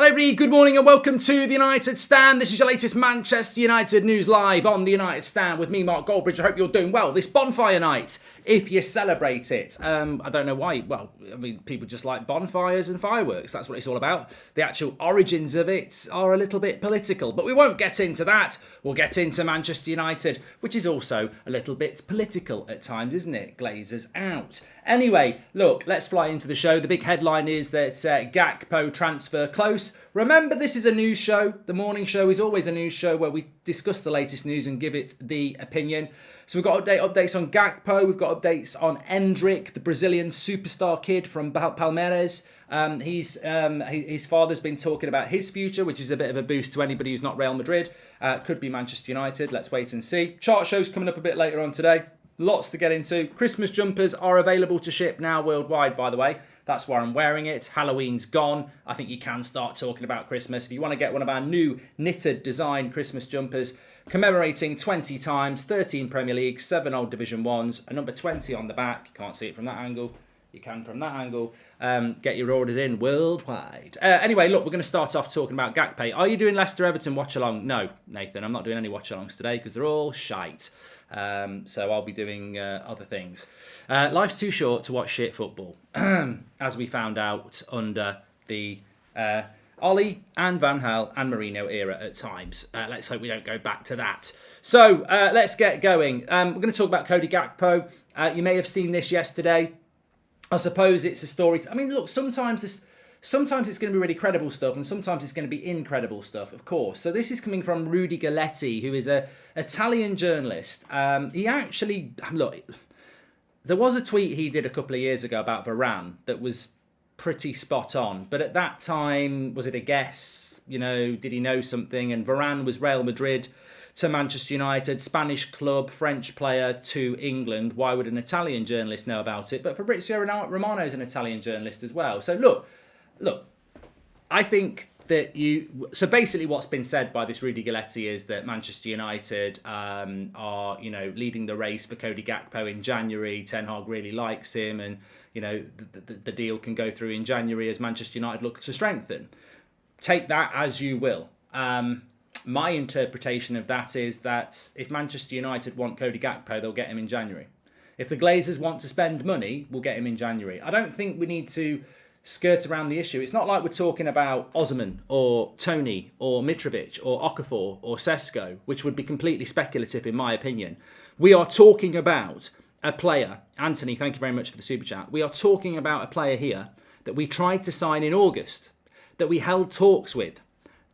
Hello everybody, good morning and welcome to the United Stand. This is your latest Manchester United news live on the United Stand with me, Mark Goldbridge. I hope you're doing well this bonfire night, if you celebrate it. I don't know why. Well, I mean, people just like bonfires and fireworks. That's what it's all about. The actual origins of it are a little bit political, but we won't get into that. We'll get into Manchester United, which is also a little bit political at times, isn't it? Glazers out. Anyway, look, let's fly into the show. The big headline is that Gakpo transfer close. Remember, this is a news show. The morning show is always a news show where we discuss the latest news and give it the opinion. So we've got updates on Gakpo. We've got updates on Endrick, the Brazilian superstar kid from Palmeiras. His father's been talking about his future, which is a bit of a boost to anybody who's not Real Madrid. Could be Manchester United. Let's wait and see. Chart show's coming up a bit later on today. Lots to get into. Christmas jumpers are available to ship now worldwide, by the way. That's why I'm wearing it. Halloween's gone. I think you can start talking about Christmas. If you want to get one of our new knitted design Christmas jumpers commemorating 20 times, 13 Premier League, 7 old Division 1s, a number 20 on the back. You can't see it from that angle. You can from that angle. Get your orders in worldwide. Anyway, look, we're going to start off talking about Gakpo. Are you doing Leicester Everton watch along? No, Nathan, I'm not doing any watch alongs today because they're all shite. So I'll be doing other things. Life's too short to watch shit football, as we found out under the Ollie and Van Gaal and Mourinho era at times. Let's hope we don't go back to that. So let's get going. We're going to talk about Cody Gakpo. You may have seen this yesterday. I suppose it's a story. I mean, look, sometimes it's going to be really credible stuff and sometimes it's going to be incredible stuff, of course. So this is coming from Rudy Galetti, who is an Italian journalist. He actually, look, there was a tweet he did a couple of years ago about Varane that was pretty spot on. But at that time, was it a guess? You know, did he know something? And Varane was Real Madrid to Manchester United, Spanish club, French player to England. Why would an Italian journalist know about it? But Fabrizio Romano is an Italian journalist as well. So look, I think that so basically what's been said by this Rudy Galetti is that Manchester United are, leading the race for Cody Gakpo in January. Ten Hag really likes him and, the deal can go through in January as Manchester United look to strengthen. Take that as you will. My interpretation of that is that if Manchester United want Cody Gakpo, they'll get him in January. If the Glazers want to spend money, we'll get him in January. I don't think we need to skirt around the issue. It's not like we're talking about Osman or Tony or Mitrovic or Okafor or Sesko, which would be completely speculative in my opinion. We are talking about a player. Anthony, thank you very much for the super chat. We are talking about a player here that we tried to sign in August, that we held talks with,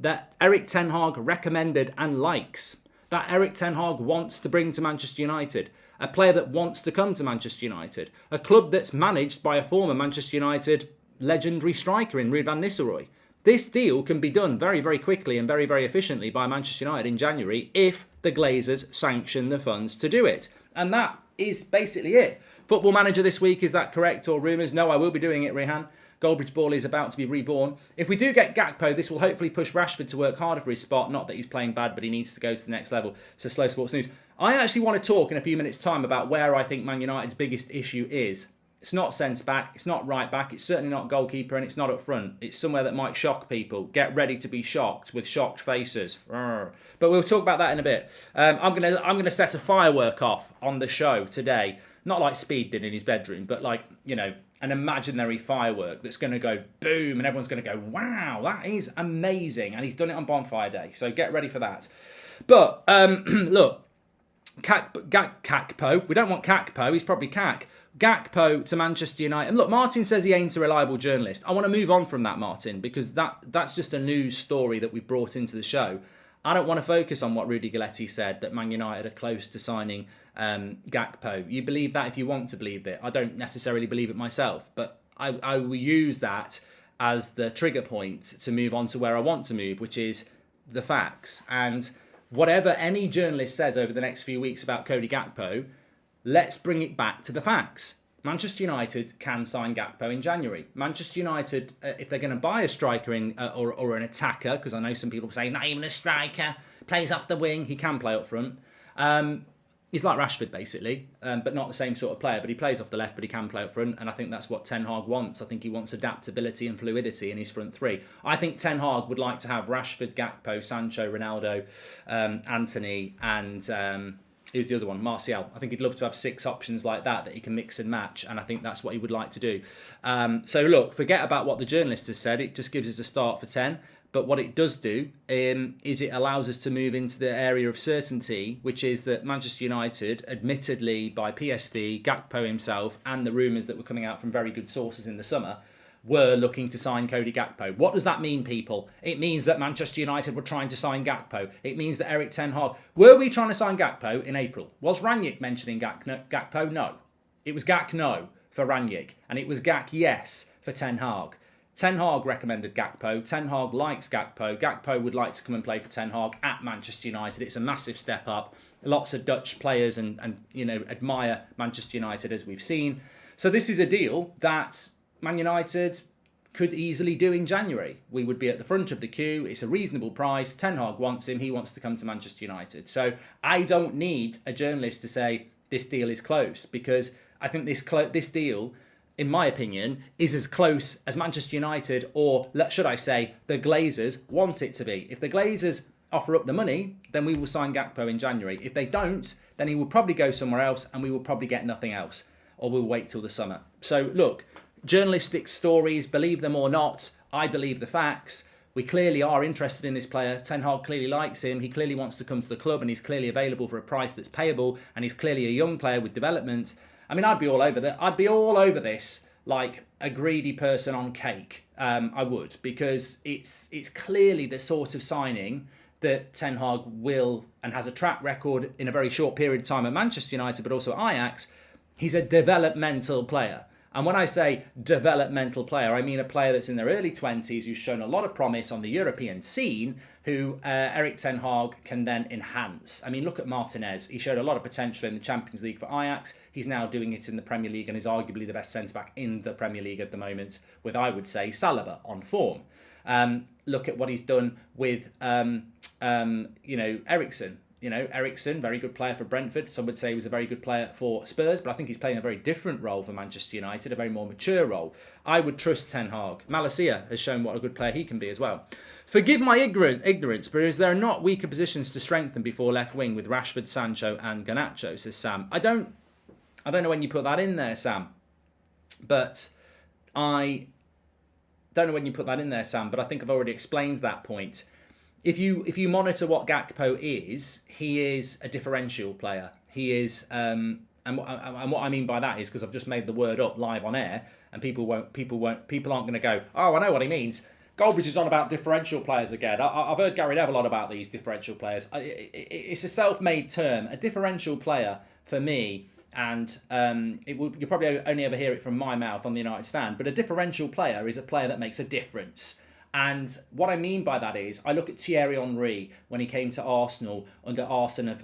that Erik ten Hag recommended and likes, that Erik ten Hag wants to bring to Manchester United, a player that wants to come to Manchester United, a club that's managed by a former Manchester United legendary striker in Ruud van Nistelrooy. This deal can be done very, very quickly and very, very efficiently by Manchester United in January if the Glazers sanction the funds to do it. And that is basically it. Football Manager this week, is that correct or rumours? No, I will be doing it, Rehan. Goldbridge Ball is about to be reborn. If we do get Gakpo, this will hopefully push Rashford to work harder for his spot. Not that he's playing bad, but he needs to go to the next level. So Slow Sports News. I actually want to talk in a few minutes' time about where I think Man United's biggest issue is. It's not centre back, it's not right back, it's certainly not goalkeeper, and it's not up front. It's somewhere that might shock people. Get ready to be shocked with shocked faces. But we'll talk about that in a bit. I'm gonna set a firework off on the show today. Not like Speed did in his bedroom, but like, an imaginary firework that's going to go boom and everyone's going to go, wow, that is amazing. And he's done it on Bonfire Day. So get ready for that. But look, Gakpo, we don't want Gakpo, he's probably Cack. Gakpo to Manchester United. And look, Martin says he ain't a reliable journalist. I want to move on from that, Martin, because that's just a news story that we've brought into the show. I don't want to focus on what Rudy Galetti said, that Man United are close to signing Gakpo. You believe that if you want to believe it. I don't necessarily believe it myself, but I will use that as the trigger point to move on to where I want to move, which is the facts. And whatever any journalist says over the next few weeks about Cody Gakpo, let's bring it back to the facts. Manchester United can sign Gakpo in January. Manchester United, if they're going to buy a striker or an attacker, because I know some people say, not even a striker, plays off the wing, he can play up front. He's like Rashford, basically, but not the same sort of player. But he plays off the left, but he can play up front. And I think that's what Ten Hag wants. I think he wants adaptability and fluidity in his front three. I think Ten Hag would like to have Rashford, Gakpo, Sancho, Ronaldo, Antony, and who's the other one? Martial. I think he'd love to have 6 options like that he can mix and match. And I think that's what he would like to do. So look, forget about what the journalist has said. It just gives us a start for 10. But what it does do is it allows us to move into the area of certainty, which is that Manchester United, admittedly by PSV, Gakpo himself, and the rumours that were coming out from very good sources in the summer, were looking to sign Cody Gakpo. What does that mean, people? It means that Manchester United were trying to sign Gakpo. It means that Erik Ten Hag... Were we trying to sign Gakpo in April? Was Rangnick mentioning Gakpo? No. It was Gak no for Rangnick, and it was Gak yes for Ten Hag. Ten Hag recommended Gakpo. Ten Hag likes Gakpo. Gakpo would like to come and play for Ten Hag at Manchester United. It's a massive step up. Lots of Dutch players and admire Manchester United, as we've seen. So this is a deal that Man United could easily do in January. We would be at the front of the queue. It's a reasonable price. Ten Hag wants him. He wants to come to Manchester United. So I don't need a journalist to say this deal is close, because I think this deal, in my opinion, is as close as Manchester United, or should I say, the Glazers want it to be. If the Glazers offer up the money, then we will sign Gakpo in January. If they don't, then he will probably go somewhere else and we will probably get nothing else, or we'll wait till the summer. So look, journalistic stories, believe them or not, I believe the facts. We clearly are interested in this player. Ten Hag clearly likes him. He clearly wants to come to the club, and he's clearly available for a price that's payable, and he's clearly a young player with development. I mean, I'd be all over that. I'd be all over this like a greedy person on cake. I would, because it's clearly the sort of signing that Ten Hag will and has a track record in a very short period of time at Manchester United, but also at Ajax. He's a developmental player. And when I say developmental player, I mean a player that's in their early 20s who's shown a lot of promise on the European scene, who Erik Ten Hag can then enhance. I mean, look at Martinez. He showed a lot of potential in the Champions League for Ajax. He's now doing it in the Premier League and is arguably the best centre-back in the Premier League at the moment, with, I would say, Saliba on form. Look at what he's done with, Eriksen. Eriksen, very good player for Brentford. Some would say he was a very good player for Spurs, but I think he's playing a very different role for Manchester United, a very more mature role. I would trust Ten Hag. Malacia has shown what a good player he can be as well. Forgive my ignorance, but is there not weaker positions to strengthen before left wing with Rashford, Sancho and Garnacho, says Sam. I don't know when you put that in there, Sam. But I think I've already explained that point. If you monitor what Gakpo is, he is a differential player. He is, and what I mean by that is, because I've just made the word up live on air, and people aren't going to go, oh, I know what he means. Goldbridge is on about differential players again. I've heard Gary Neville on about these differential players. It's a self-made term. A differential player for me, and you'll probably only ever hear it from my mouth on the United Stand, but a differential player is a player that makes a difference. And what I mean by that is, I look at Thierry Henry when he came to Arsenal under Arsene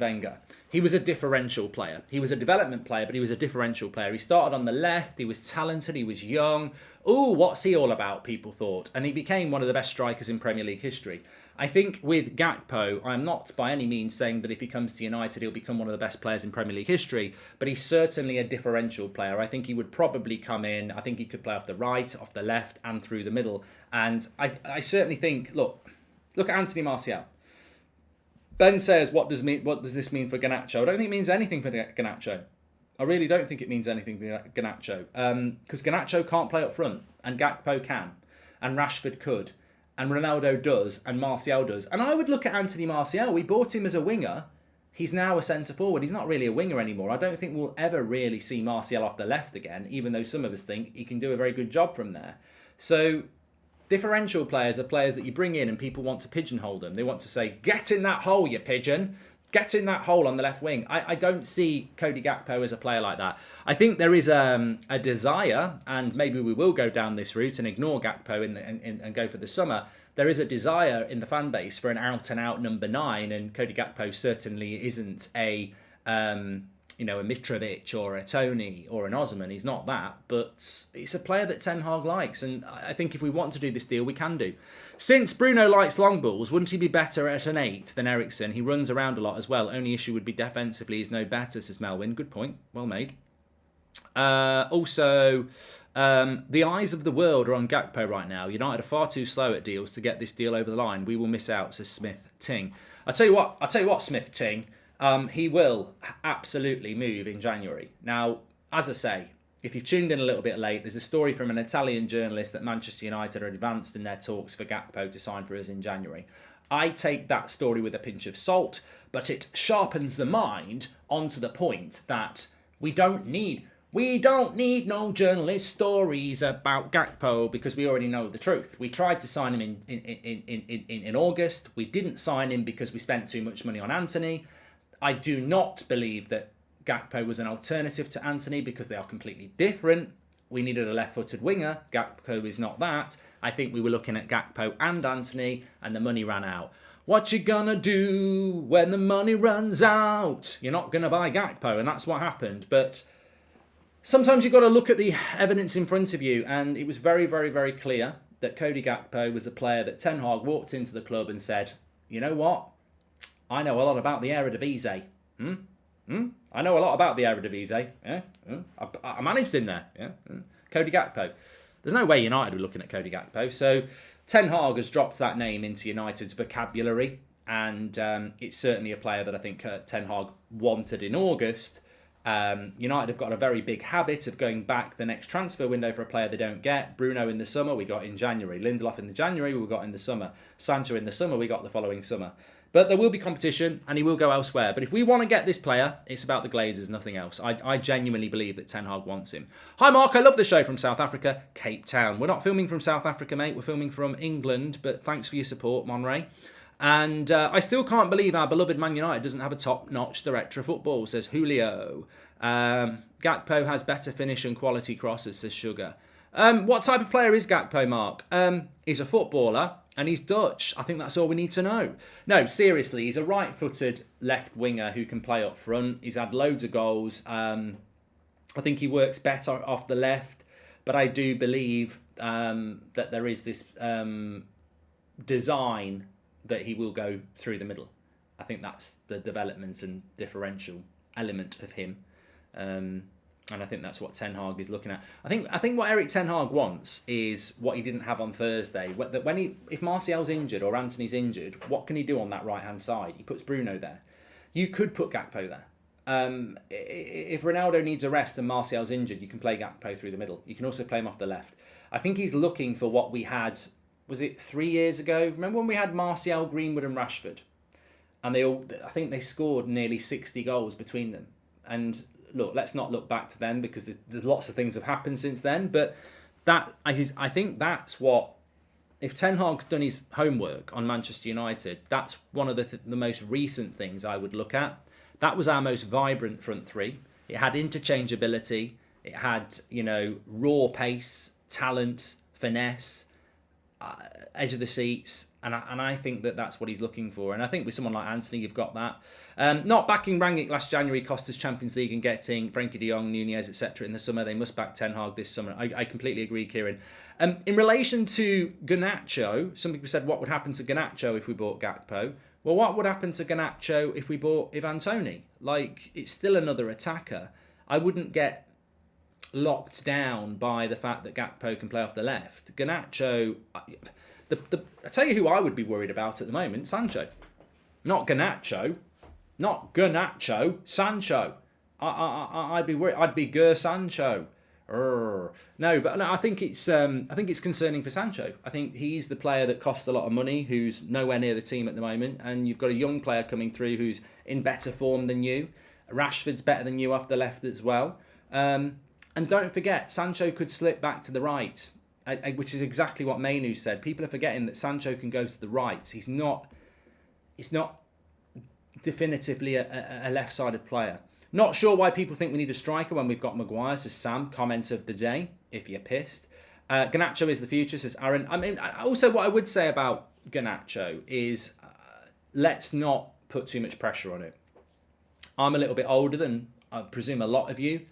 Wenger. He was a differential player. He was a development player, but he was a differential player. He started on the left. He was talented. He was young. Ooh, what's he all about, people thought. And he became one of the best strikers in Premier League history. I think with Gakpo, I'm not by any means saying that if he comes to United, he'll become one of the best players in Premier League history, but he's certainly a differential player. I think he would probably come in. I think he could play off the right, off the left, and through the middle. And I certainly think, look at Anthony Martial. Ben says, what does this mean for Garnacho? I don't think it means anything for Garnacho. I really don't think it means anything for Garnacho. Because Garnacho can't play up front, and Gakpo can, and Rashford could, and Ronaldo does, and Martial does. And I would look at Anthony Martial. We bought him as a winger. He's now a centre-forward. He's not really a winger anymore. I don't think we'll ever really see Martial off the left again, even though some of us think he can do a very good job from there. So differential players are players that you bring in and people want to pigeonhole them. They want to say, get in that hole, you pigeon. Get in that hole on the left wing. I don't see Cody Gakpo as a player like that. I think there is a desire, and maybe we will go down this route and ignore Gakpo and go for the summer. There is a desire in the fan base for an out-and-out number 9, and Cody Gakpo certainly isn't a a Mitrovic or a Tony or an Osman. He's not that, but it's a player that Ten Hag likes, and I think if we want to do this deal, we can do. Since Bruno likes long balls, wouldn't he be better at an 8 than Eriksen? He runs around a lot as well. Only issue would be defensively he's no better, says Melvin. Good point. Well made. Also, the eyes of the world are on Gakpo right now. United are far too slow at deals to get this deal over the line. We will miss out, says Smith Ting. I'll tell you what, Smith Ting. He will absolutely move in January. Now, as I say, if you've tuned in a little bit late, there's a story from an Italian journalist that Manchester United are advanced in their talks for Gakpo to sign for us in January. I take that story with a pinch of salt, but it sharpens the mind onto the point that we don't need no journalist stories about Gakpo because we already know the truth. We tried to sign him in August. We didn't sign him because we spent too much money on Anthony. I do not believe that Gakpo was an alternative to Anthony because they are completely different. We needed a left-footed winger. Gakpo is not that. I think we were looking at Gakpo and Anthony and the money ran out. What you gonna do when the money runs out? You're not gonna buy Gakpo, and that's what happened. But sometimes you've got to look at the evidence in front of you, and it was very, very, very clear that Cody Gakpo was a player that Ten Hag walked into the club and said, you know what? I know a lot about the Eredivisie. I know a lot about the Eredivisie. Yeah? I managed him there. Yeah? Cody Gakpo. There's no way United were looking at Cody Gakpo. So Ten Hag has dropped that name into United's vocabulary, and it's certainly a player that I think Ten Hag wanted in August. United have got a very big habit of going back the next transfer window for a player they don't get. Bruno in the summer, we got in January. Lindelof in the January, we got in the summer. Sancho in the summer, we got the following summer. But there will be competition and he will go elsewhere. But if we want to get this player, it's about the Glazers, nothing else. I genuinely believe that Ten Hag wants him. Hi Mark, I love the show from South Africa, Cape Town. We're not filming from South Africa, mate. We're filming from England, but thanks for your support, Monray. And I still can't believe our beloved Man United doesn't have a top-notch director of football, says Julio. Gakpo has better finish and quality crosses, says Sugar. What type of player is Gakpo, Mark? He's a footballer and he's Dutch. I think that's all we need to know. No, seriously, he's a right-footed left winger who can play up front. He's had loads of goals. I think he works better off the left, but I do believe that there is this design that he will go through the middle. I think that's the development and differential element of him. And I think that's what Ten Hag is looking at. I think what Erik Ten Hag wants is what he didn't have on Thursday. If Martial's injured or Anthony's injured, what can he do on that right-hand side? He puts Bruno there. You could put Gakpo there. If Ronaldo needs a rest and Martial's injured, you can play Gakpo through the middle. You can also play him off the left. I think he's looking for what we had, was it 3 years ago? Remember when we had Martial, Greenwood and Rashford? And I think they scored nearly 60 goals between them. And look, let's not look back to them because there's lots of things have happened since then. But I think that's what, if Ten Hag's done his homework on Manchester United, that's one of the most recent things I would look at. That was our most vibrant front three. It had interchangeability. It had, raw pace, talent, finesse, edge of the seats. And I think that's what he's looking for. And I think with someone like Anthony, you've got that. Not backing Rangnick last January cost us Champions League and getting Frenkie de Jong, Nunez, etc. in the summer. They must back Ten Hag this summer. I completely agree, Kieran. In relation to Garnacho, some people said, what would happen to Garnacho if we bought Gakpo? Well, what would happen to Garnacho if we bought Ivan Toney? It's still another attacker. I wouldn't get locked down by the fact that Gakpo can play off the left. Garnacho... I tell you who I would be worried about at the moment, Sancho. Not Garnacho. Sancho. I'd be worried. I'd be Sancho. No, but I think it's concerning for Sancho. I think he's the player that costs a lot of money, who's nowhere near the team at the moment, and you've got a young player coming through who's in better form than you. Rashford's better than you off the left as well. And don't forget, Sancho could slip back to the right. Which is exactly what Mainu said. People are forgetting that Sancho can go to the right. He's not definitively a left-sided player. Not sure why people think we need a striker when we've got Maguire, says Sam. Comment of the day, if you're pissed. Garnacho is the future, says Aaron. I mean, also what I would say about Garnacho is let's not put too much pressure on it. I'm a little bit older than I presume a lot of you,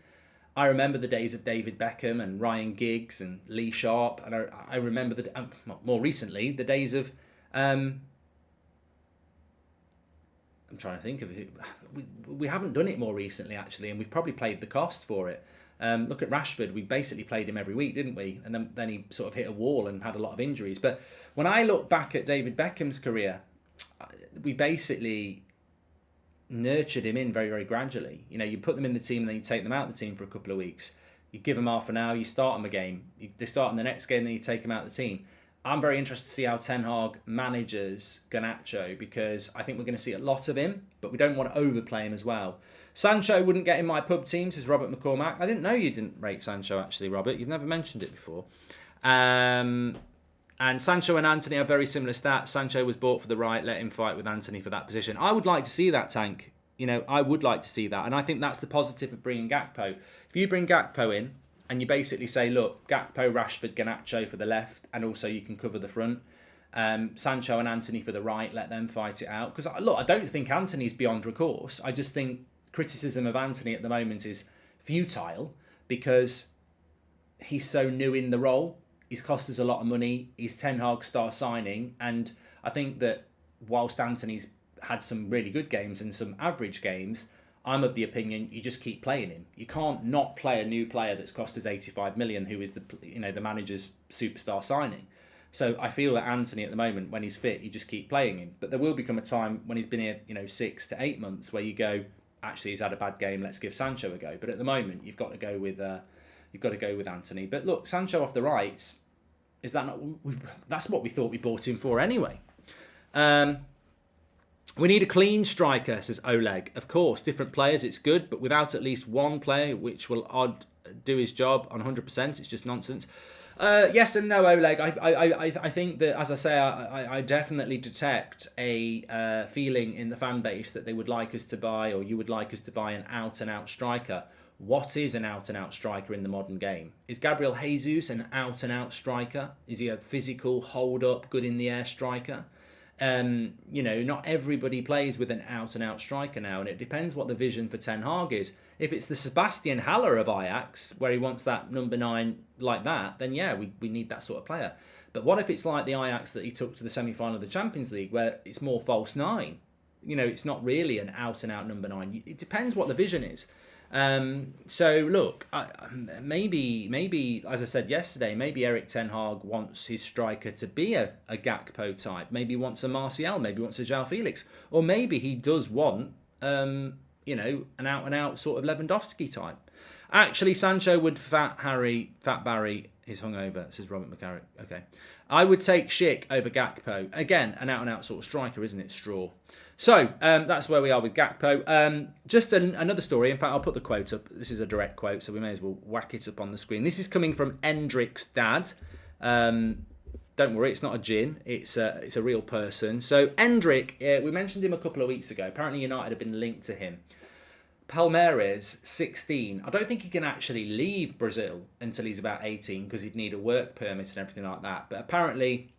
I remember the days of David Beckham and Ryan Giggs and Lee Sharp, and I remember more recently the days of I'm trying to think of it. We haven't done it more recently actually, and we've probably paid the cost for it. Look at Rashford. We basically played him every week, didn't we? And then he sort of hit a wall and had a lot of injuries. But when I look back at David Beckham's career, we basically nurtured him in very, very gradually. You know, you put them in the team and then you take them out of the team for a couple of weeks. You give them half an hour, you start them a game. They start in the next game, then you take them out of the team. I'm very interested to see how Ten Hag manages Garnacho, because I think we're going to see a lot of him, but we don't want to overplay him as well. Sancho wouldn't get in my pub team, says Robert McCormack. I didn't know you didn't rate Sancho, actually, Robert. You've never mentioned it before. And Sancho and Anthony have very similar stats. Sancho was bought for the right, let him fight with Anthony for that position. I would like to see that, Tank. You know, I would like to see that. And I think that's the positive of bringing Gakpo. If you bring Gakpo in, and you basically say, look, Gakpo, Rashford, Garnacho for the left, and also you can cover the front. Sancho and Anthony for the right, let them fight it out. Because, look, I don't think Anthony's beyond recourse. I just think criticism of Anthony at the moment is futile because he's so new in the role. He's cost us a lot of money. He's Ten Hag star signing. And I think that whilst Anthony's had some really good games and some average games, I'm of the opinion you just keep playing him. You can't not play a new player that's cost us 85 million, who is the manager's superstar signing. So I feel that Anthony at the moment, when he's fit, you just keep playing him. But there will become a time when he's been here, 6 to 8 months, where you go, actually he's had a bad game, let's give Sancho a go. But at the moment, you've got to go with Anthony. But look, Sancho off the right, is that not? That's what we thought we bought him for anyway. We need a clean striker, says Oleg. Of course, different players, it's good, but without at least one player which will do his job on 100%, it's just nonsense. Yes and no, Oleg. I think that, as I say, I definitely detect a feeling in the fan base that they would like us to buy, or you would like us to buy, an out-and-out striker. What is an out-and-out striker in the modern game? Is Gabriel Jesus an out-and-out striker? Is he a physical, hold-up, good-in-the-air striker? Not everybody plays with an out-and-out striker now, and it depends what the vision for Ten Hag is. If it's the Sebastian Haller of Ajax, where he wants that number 9 like that, then yeah, we need that sort of player. But what if it's like the Ajax that he took to the semi-final of the Champions League, where it's more false 9? It's not really an out-and-out number 9. It depends what the vision is. So look, maybe as I said yesterday, maybe Erik Ten Hag wants his striker to be a Gakpo type. Maybe he wants a Martial, maybe he wants a João Felix, or maybe he does want an out and out sort of Lewandowski type. Actually, Sancho would Fat Barry is hungover, says Robert McCarrick. Okay, I would take Schick over Gakpo. Again, an out and out sort of striker, isn't it? Straw. So that's where we are with Gakpo. Just another story. In fact, I'll put the quote up. This is a direct quote, so we may as well whack it up on the screen. This is coming from Endrick's dad. Don't worry, it's not a gin. It's a real person. So Endrick, we mentioned him a couple of weeks ago. Apparently United have been linked to him. Palmeiras, 16. I don't think he can actually leave Brazil until he's about 18 because he'd need a work permit and everything like that. But apparently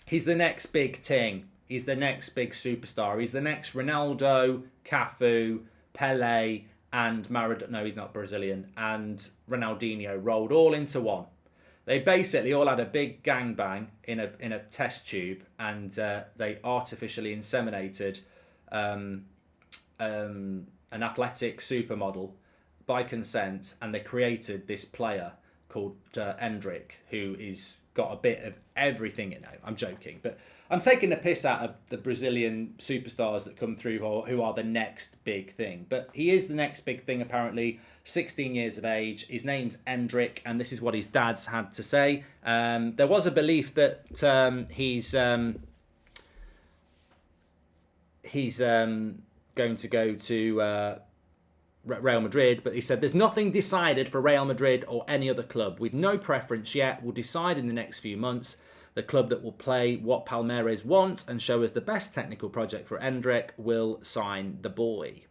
he's the next big thing. He's the next big superstar. He's the next Ronaldo, Cafu, Pele, and Maradona. No, he's not Brazilian. And Ronaldinho rolled all into one. They basically all had a big gangbang in a test tube, and they artificially inseminated an athletic supermodel by consent, and they created this player called Endrick, who is got a bit of everything in it. I'm joking, but I'm taking the piss out of the Brazilian superstars that come through who are the next big thing. But he is the next big thing, apparently. 16 years of age. His name's Endrick, and this is what his dad's had to say. There was a belief that he's going to go to Real Madrid, but he said there's nothing decided for Real Madrid or any other club. With no preference yet, we'll decide in the next few months. The club that will play what Palmeiras want and show us the best technical project for Endrick will sign the boy.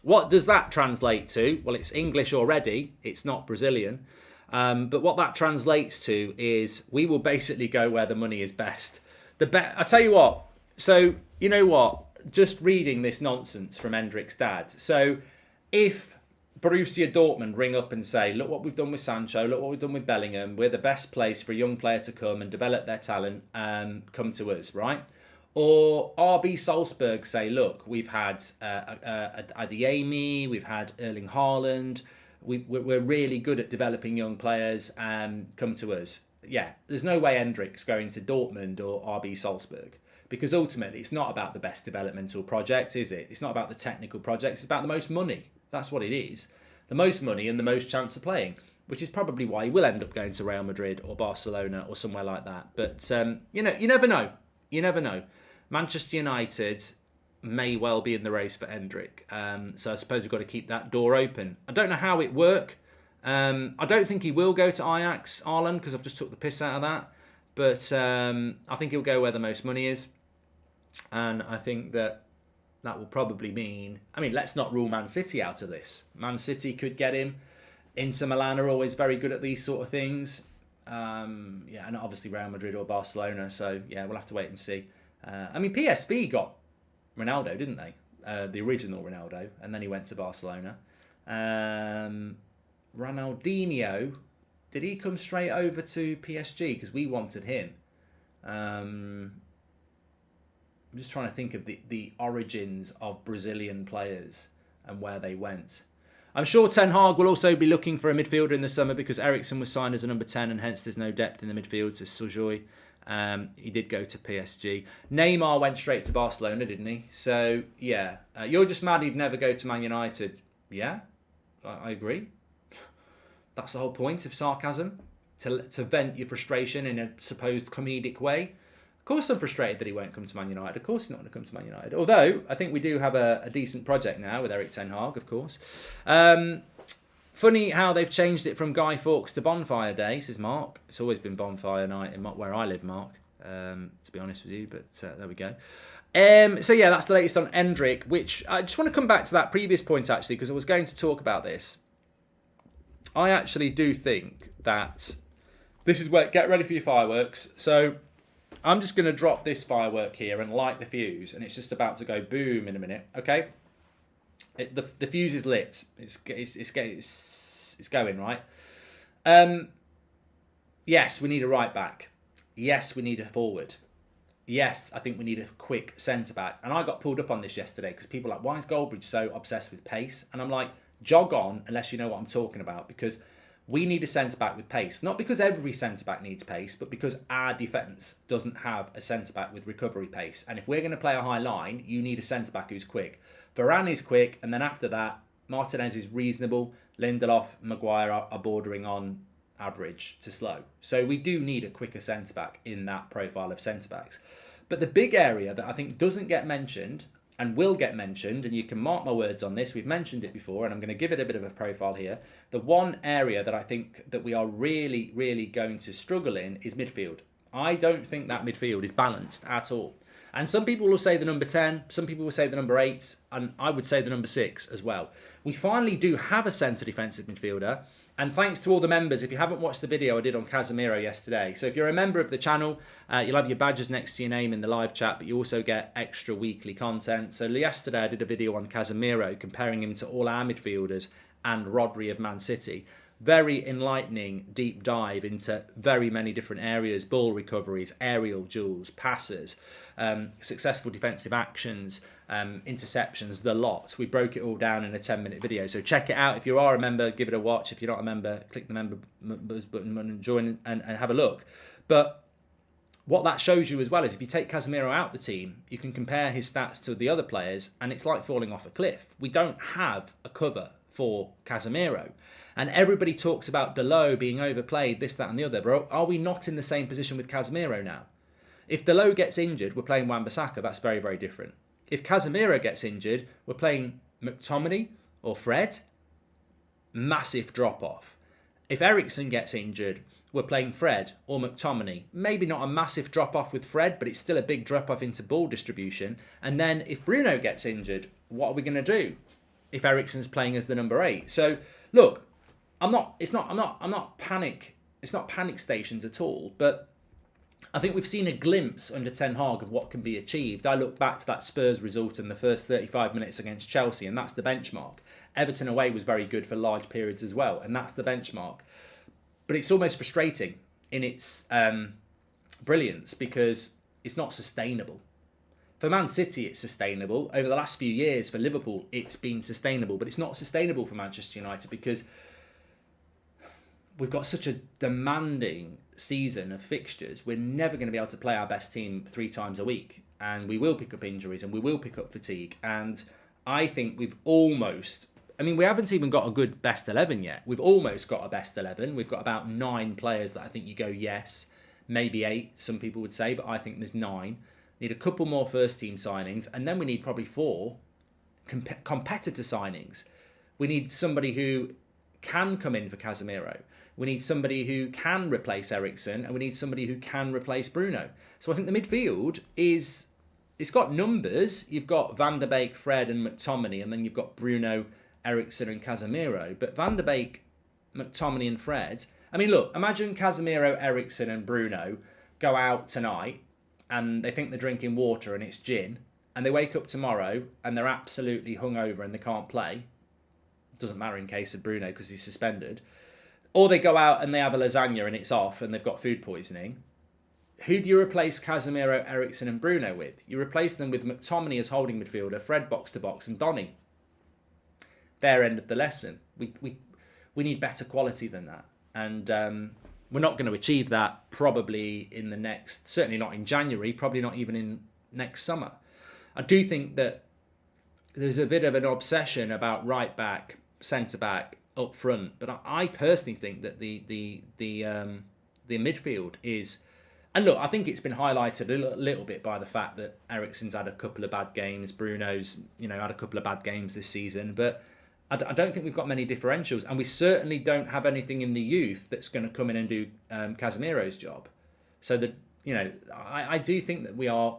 What does that translate to? Well, it's English already. It's not Brazilian. But what that translates to is we will basically go where the money is best. I tell you what. So, you know what? Just reading this nonsense from Endrick's dad. So, if Borussia Dortmund ring up and say, look what we've done with Sancho, look what we've done with Bellingham, we're the best place for a young player to come and develop their talent, come to us, right? Or RB Salzburg say, look, we've had Adeyemi, we've had Erling Haaland, we're really good at developing young players, come to us. Yeah, there's no way Endrick's going to Dortmund or RB Salzburg, because ultimately it's not about the best developmental project, is it? It's not about the technical project, it's about the most money. That's what it is. The most money and the most chance of playing, which is probably why he will end up going to Real Madrid or Barcelona or somewhere like that. But, you never know. You never know. Manchester United may well be in the race for Endrick. So I suppose we've got to keep that door open. I don't know how it work. I don't think he will go to Ajax, Ireland, because I've just took the piss out of that. But I think he'll go where the most money is. And I think that will probably mean... I mean, let's not rule Man City out of this. Man City could get him. Inter Milan are always very good at these sort of things. And obviously Real Madrid or Barcelona. So, yeah, we'll have to wait and see. I mean, PSV got Ronaldo, didn't they? The original Ronaldo. And then he went to Barcelona. Ronaldinho, did he come straight over to PSG? Because we wanted him. I'm just trying to think of the origins of Brazilian players and where they went. I'm sure Ten Hag will also be looking for a midfielder in the summer because Eriksen was signed as a number 10 and hence there's no depth in the midfield, says Sujoy. He did go to PSG. Neymar went straight to Barcelona, didn't he? So, yeah. You're just mad he'd never go to Man United. Yeah, I agree. That's the whole point of sarcasm, to vent your frustration in a supposed comedic way. Of course I'm frustrated that he won't come to Man United. Of course he's not going to come to Man United. Although, I think we do have a decent project now with Erik Ten Hag, of course. Funny how they've changed it from Guy Fawkes to Bonfire Day, says Mark. It's always been Bonfire Night in where I live, Mark, to be honest with you. But there we go. So, yeah, that's the latest on Endrick, which I just want to come back to that previous point, actually, because I was going to talk about this. I actually do think that this is where... Get ready for your fireworks. So I'm just going to drop this firework here and light the fuse, and it's just about to go boom in a minute. Okay, the fuse is lit. It's going right. Yes, we need a right back. Yes, we need a forward. Yes, I think we need a quick centre back. And I got pulled up on this yesterday because people are like, why is Goldbridge so obsessed with pace? And I'm like, jog on unless you know what I'm talking about, because we need a centre-back with pace. Not because every centre-back needs pace, but because our defence doesn't have a centre-back with recovery pace. And if we're going to play a high line, you need a centre-back who's quick. Varane is quick, and then after that, Martinez is reasonable. Lindelof, Maguire are bordering on average to slow. So we do need a quicker centre-back in that profile of centre-backs. But the big area that I think doesn't get mentioned and will get mentioned, and you can mark my words on this, we've mentioned it before, and I'm going to give it a bit of a profile here. The one area that I think that we are really, really going to struggle in is midfield. I don't think that midfield is balanced at all. And some people will say the number 10, some people will say the number 8, and I would say the number 6 as well. We finally do have a centre defensive midfielder, and thanks to all the members. If you haven't watched the video I did on Casemiro yesterday, so if you're a member of the channel, you'll have your badges next to your name in the live chat, but you also get extra weekly content. So yesterday I did a video on Casemiro, comparing him to all our midfielders and Rodri of Man City. Very enlightening deep dive into very many different areas: ball recoveries, aerial duels, passes, successful defensive actions, interceptions, the lot. We broke it all down in a 10-minute video, so check it out. If you are a member, give it a watch. If you're not a member, click the member button and join and have a look. But what that shows you as well is if you take Casemiro out the team, you can compare his stats to the other players, and it's like falling off a cliff. We don't have a cover for Casemiro. And everybody talks about Dalot being overplayed, this, that and the other. But are we not in the same position with Casemiro now? If Dalot gets injured, we're playing Wan-Bissaka. That's very, very different. If Casemiro gets injured, we're playing McTominay or Fred. Massive drop-off. If Eriksen gets injured, we're playing Fred or McTominay. Maybe not a massive drop-off with Fred, but it's still a big drop-off into ball distribution. And then if Bruno gets injured, what are we going to do if Eriksen's playing as the number 8? So, look, it's not panic stations at all, but I think we've seen a glimpse under Ten Hag of what can be achieved. I look back to that Spurs result in the first 35 minutes against Chelsea, and that's the benchmark. Everton away was very good for large periods as well, and that's the benchmark. But it's almost frustrating in its brilliance because it's not sustainable. For Man City, it's sustainable. Over the last few years, for Liverpool, it's been sustainable. But it's not sustainable for Manchester United because we've got such a demanding season of fixtures. We're never going to be able to play our best team 3 times a week. And we will pick up injuries and we will pick up fatigue. And I think we've almost... I mean, we haven't even got a good best 11 yet. We've almost got a best 11. We've got about 9 players that I think you go, yes, maybe 8, some people would say, but I think there's 9. Need a couple more first team signings, and then we need probably 4 competitor signings. We need somebody who can come in for Casemiro. We need somebody who can replace Eriksen, and we need somebody who can replace Bruno. So I think the midfield it's got numbers. You've got Van der Beek, Fred, and McTominay, and then you've got Bruno, Eriksen, and Casemiro. But Van der Beek, McTominay, and Fred. I mean, look, imagine Casemiro, Eriksen, and Bruno go out tonight and they think they're drinking water and it's gin, and they wake up tomorrow and they're absolutely hungover and they can't play. Doesn't matter in case of Bruno because he's suspended. Or they go out and they have a lasagna and it's off and they've got food poisoning. Who do you replace Casemiro, Eriksen and Bruno with? You replace them with McTominay as holding midfielder, Fred box-to-box and Donny. Their end of the lesson. We need better quality than that. And we're not going to achieve that probably in the next, certainly not in January, probably not even in next summer. I do think that there's a bit of an obsession about right back, centre back, up front, but I personally think that the midfield is, and look, I think it's been highlighted a little bit by the fact that Eriksen's had a couple of bad games, Bruno's had a couple of bad games this season, but I don't think we've got many differentials, and we certainly don't have anything in the youth that's going to come in and do Casemiro's job. So that I do think that we are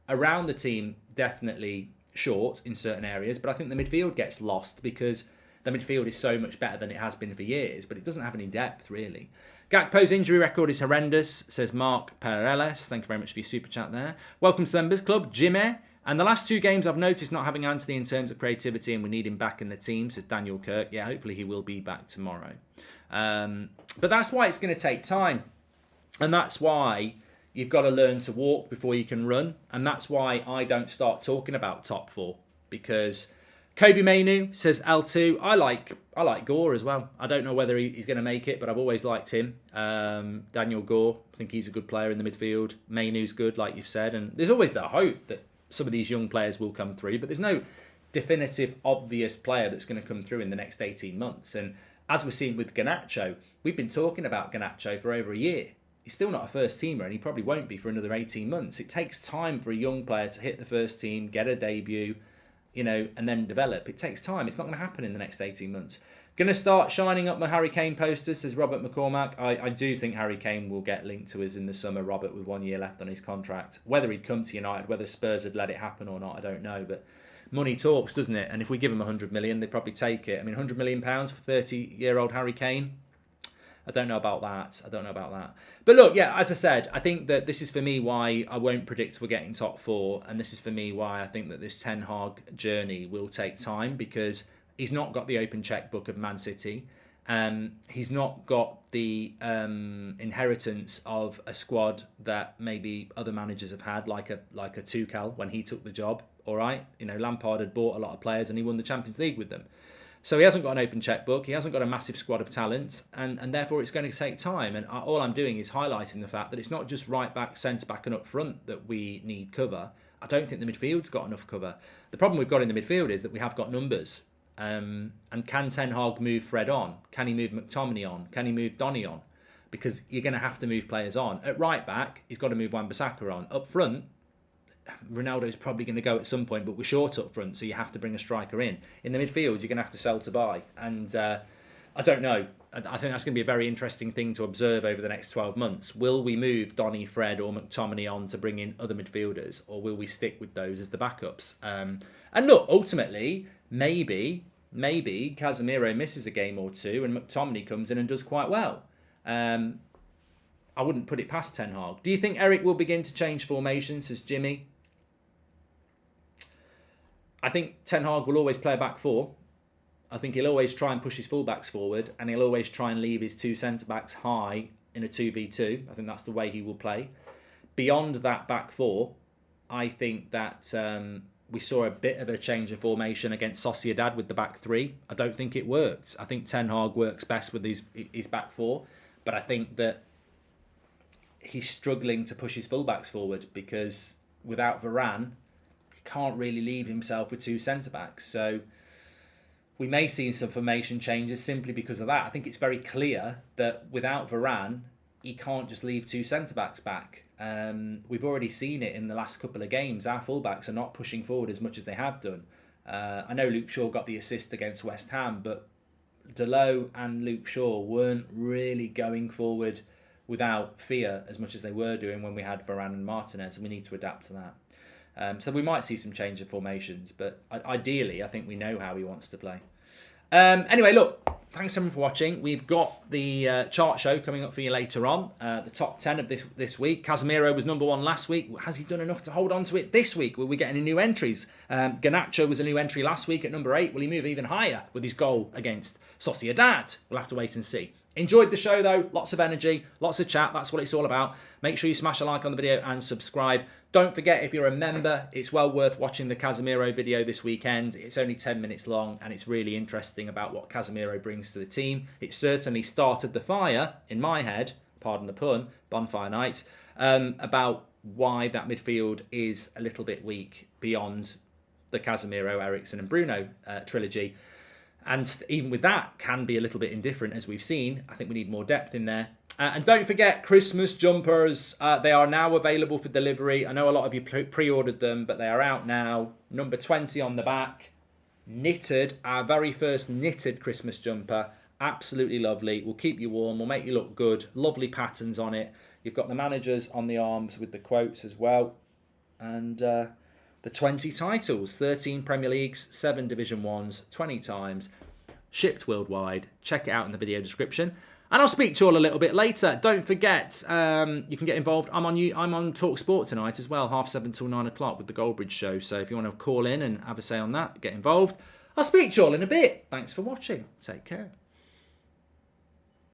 around the team definitely short in certain areas, but I think the midfield gets lost because the midfield is so much better than it has been for years, but it doesn't have any depth really. Gakpo's injury record is horrendous, says Mark Pereles. Thank you very much for your super chat there. Welcome to the Members Club, Jimmy. And the last 2 games I've noticed not having Anthony in terms of creativity, and we need him back in the team, says Daniel Kirk. Yeah, hopefully he will be back tomorrow. But that's why it's going to take time. And that's why you've got to learn to walk before you can run. And that's why I don't start talking about top 4. Because Kobe Mainu says L2. I like Gore as well. I don't know whether he's going to make it, but I've always liked him. Daniel Gore, I think he's a good player in the midfield. Mainu's good, like you've said. And there's always the hope that some of these young players will come through, but there's no definitive, obvious player that's going to come through in the next 18 months. And as we're seeing with Garnacho, we've been talking about Garnacho for over a year. He's still not a first teamer, and he probably won't be for another 18 months. It takes time for a young player to hit the first team, get a debut, and then develop. It takes time. It's not going to happen in the next 18 months. Going to start shining up my Harry Kane posters, says Robert McCormack. I do think Harry Kane will get linked to us in the summer, Robert, with 1 year left on his contract. Whether he'd come to United, whether Spurs had let it happen or not, I don't know. But money talks, doesn't it? And if we give him 100 million, they'd probably take it. I mean, £100 million for 30-year-old Harry Kane? I don't know about that. But look, yeah, as I said, I think that this is for me why I won't predict we're getting top 4. And this is for me why I think that this Ten Hag journey will take time, because he's not got the open checkbook of Man City. He's not got the inheritance of a squad that maybe other managers have had, like a Tuchel when he took the job. All right, Lampard had bought a lot of players and he won the Champions League with them. So he hasn't got an open checkbook. He hasn't got a massive squad of talent, and therefore it's going to take time. And all I'm doing is highlighting the fact that it's not just right back, centre back, and up front that we need cover. I don't think the midfield's got enough cover. The problem we've got in the midfield is that we have got numbers. And can Ten Hag move Fred on? Can he move McTominay on? Can he move Donny on? Because you're going to have to move players on. At right back, he's got to move Wan-Bissaka on. Up front, Ronaldo's probably going to go at some point, but we're short up front, so you have to bring a striker in. In the midfield, you're going to have to sell to buy. And I don't know. I think that's going to be a very interesting thing to observe over the next 12 months. Will we move Donny, Fred or McTominay on to bring in other midfielders, or will we stick with those as the backups? And look, ultimately, maybe Casemiro misses a game or two and McTominay comes in and does quite well. I wouldn't put it past Ten Hag. Do you think Eric will begin to change formations as Jimmy? I think Ten Hag will always play a back four. I think he'll always try and push his fullbacks forward, and he'll always try and leave his two centre-backs high in a 2v2. I think that's the way he will play. Beyond that back four, I think that we saw a bit of a change of formation against Sociedad with the back three. I don't think it worked. I think Ten Hag works best with his back four, but I think that he's struggling to push his fullbacks forward because without Varane, he can't really leave himself with two centre-backs. So we may see some formation changes simply because of that. I think it's very clear that without Varane, he can't just leave two centre-backs back. We've already seen it in the last couple of games. Our fullbacks are not pushing forward as much as they have done. I know Luke Shaw got the assist against West Ham, but Delot and Luke Shaw weren't really going forward without fear as much as they were doing when we had Varane and Martinez, and we need to adapt to that. So we might see some change of formations, but ideally, I think we know how he wants to play. Anyway, look, thanks everyone for watching. We've got the chart show coming up for you later on. The top 10 of this week. Casemiro was number 1 last week. Has he done enough to hold on to it this week? Will we get any new entries? Garnacho was a new entry last week at number 8. Will he move even higher with his goal against Sociedad? We'll have to wait and see. Enjoyed the show though, lots of energy, lots of chat, that's what it's all about. Make sure you smash a like on the video and subscribe. Don't forget, if you're a member, it's well worth watching the Casemiro video this weekend. It's only 10 minutes long and it's really interesting about what Casemiro brings to the team. It certainly started the fire in my head, pardon the pun, bonfire night, about why that midfield is a little bit weak beyond the Casemiro, Eriksen and Bruno trilogy. And even with that, can be a little bit indifferent, as we've seen. I think we need more depth in there. And don't forget, Christmas jumpers. They are now available for delivery. I know a lot of you pre-ordered them, but they are out now. Number 20 on the back. Knitted. Our very first knitted Christmas jumper. Absolutely lovely. Will keep you warm. Will make you look good. Lovely patterns on it. You've got the managers on the arms with the quotes as well. And the 20 titles, 13 Premier Leagues, 7 Division 1s, 20 times, shipped worldwide. Check it out in the video description. And I'll speak to you all a little bit later. Don't forget, you can get involved. I'm on Talk Sport tonight as well, 7:30 till 9 o'clock with the Goldbridge Show. So if you want to call in and have a say on that, get involved. I'll speak to you all in a bit. Thanks for watching. Take care.